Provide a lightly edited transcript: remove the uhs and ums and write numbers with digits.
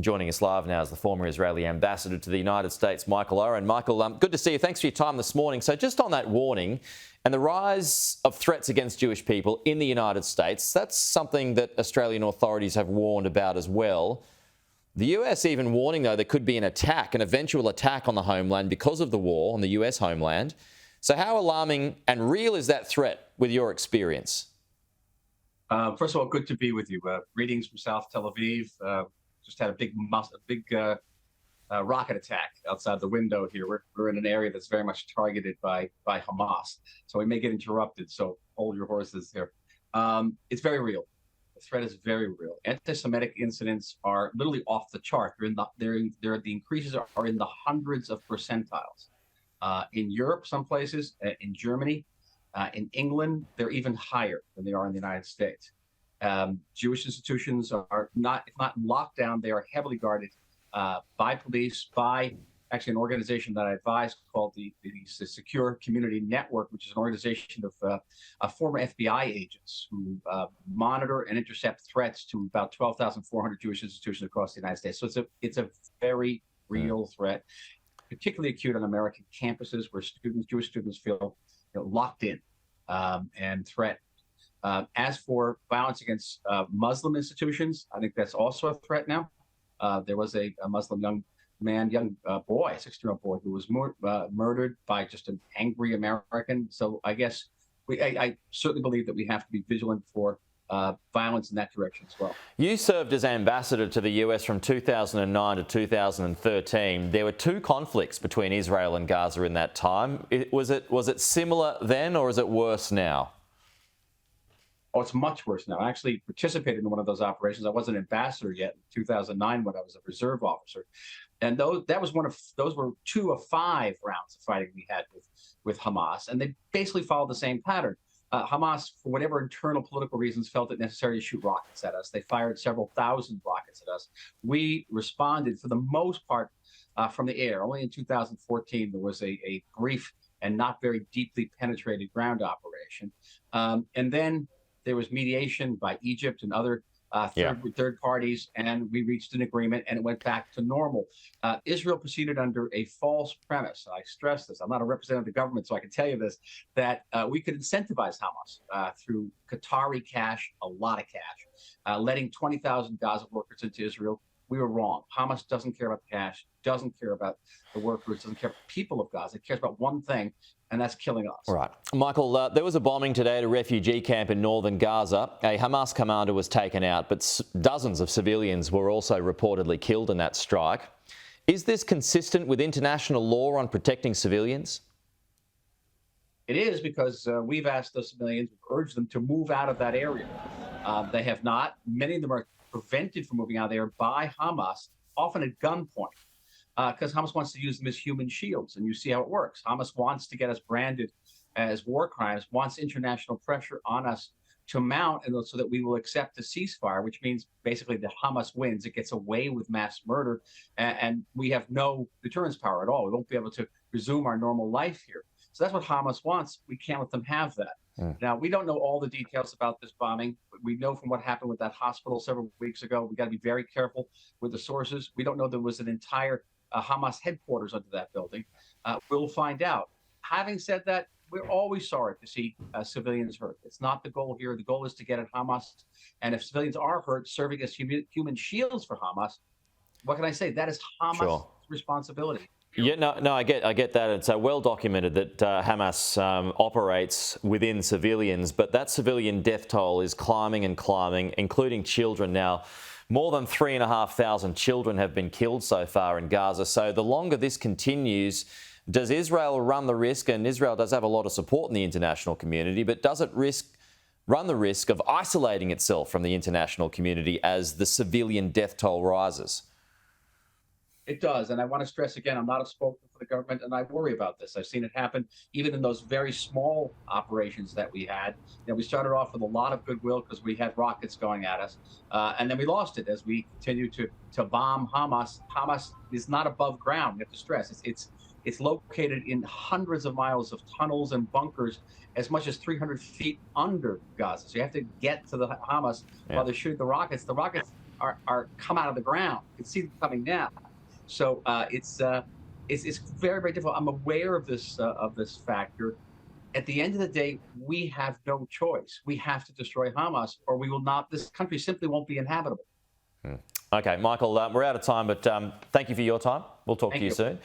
Joining us live now is the former Israeli ambassador to the United States, Michael Oren. Michael, good to see you. Thanks for your time this morning. So just on that warning and the rise of threats against Jewish people in the United States, that's something that Australian authorities have warned about as well. The US even warning, though, there could be an attack, an eventual attack on the homeland because of the war on the US homeland. So how alarming and real is that threat with your experience? First of all, good to be with you. Greetings from South Tel Aviv. Just had a big rocket attack outside the window here. We're in an area that's very much targeted by Hamas, so we may get interrupted. So hold your horses here. It's very real. The threat is very real. Anti-Semitic incidents are literally off the chart. The increases are in the hundreds of percentiles. In Europe, some places, in Germany, in England, they're even higher than they are in the United States. Jewish institutions are not, if not in lockdown, they are heavily guarded by police, by actually an organization that I advise called the Secure Community Network, which is an organization of former FBI agents who monitor and intercept threats to about 12,400 Jewish institutions across the United States. So it's a very real threat, particularly acute on American campuses where Jewish students feel locked in and threatened. As for violence against Muslim institutions, I think that's also a threat now. There was a Muslim young boy, a 16-year-old boy, who was murdered by just an angry American. So I guess I certainly believe that we have to be vigilant for violence in that direction as well. You served as ambassador to the US from 2009 to 2013. There were two conflicts between Israel and Gaza in that time. Was it similar then, or is it worse now? Oh, it's much worse now. I actually participated in one of those operations. I wasn't an ambassador yet in 2009 when I was a reserve officer. And those were 2 of 5 rounds of fighting we had with Hamas. And they basically followed the same pattern. Hamas, for whatever internal political reasons, felt it necessary to shoot rockets at us. They fired several thousand rockets at us. We responded, for the most part, from the air. Only in 2014 there was a brief and not very deeply penetrated ground operation. And then there was mediation by Egypt and other third parties, and we reached an agreement, and it went back to normal. Israel proceeded under a false premise. I stress this. I'm not a representative of the government, so I can tell you this, that we could incentivize Hamas through Qatari cash, a lot of cash, letting 20,000 Gaza workers into Israel. We were wrong. Hamas doesn't care about the cash, doesn't care about the workers, doesn't care about the people of Gaza. It cares about one thing, and that's killing us. Right. Michael, there was a bombing today at a refugee camp in northern Gaza. A Hamas commander was taken out, but dozens of civilians were also reportedly killed in that strike. Is this consistent with international law on protecting civilians? It is, because we've asked those civilians, we've urged them to move out of that area. They have not. Many of them are prevented from moving out there by Hamas, often at gunpoint, because Hamas wants to use them as human shields, and you see how it works. Hamas wants to get us branded as war crimes, wants international pressure on us to mount, and so that we will accept a ceasefire, which means basically that Hamas wins. It gets away with mass murder, and we have no deterrence power at all. We won't be able to resume our normal life here. So that's what Hamas wants. We can't let them have that. Now, we don't know all the details about this bombing. We know from what happened with that hospital several weeks ago. We got to be very careful with the sources. We don't know there was an entire Hamas headquarters under that building. We'll find out. Having said that, we're always sorry to see civilians hurt. It's not the goal here. The goal is to get at Hamas. And if civilians are hurt, serving as human shields for Hamas, what can I say? That is Hamas' responsibility. Yeah, no, I get that. It's well documented that Hamas operates within civilians, but that civilian death toll is climbing and climbing, including children. Now, more than 3,500 children have been killed so far in Gaza. So the longer this continues, does Israel run the risk, and Israel does have a lot of support in the international community, but does it run the risk of isolating itself from the international community as the civilian death toll rises? It does. And I want to stress again, I'm not a spokesman for the government, and I worry about this. I've seen it happen even in those very small operations that we had. We started off with a lot of goodwill because we had rockets going at us. And then we lost it as we continued to bomb Hamas. Hamas is not above ground. We have to stress it's located in hundreds of miles of tunnels and bunkers, as much as 300 feet under Gaza. So you have to get to the Hamas while they shoot the rockets. The rockets are come out of the ground. You can see them coming down. So it's very, very difficult. I'm aware of this factor. At the end of the day, we have no choice. We have to destroy Hamas, or we will not. This country simply won't be inhabitable. Okay, Michael, we're out of time, but thank you for your time. We'll talk to you soon.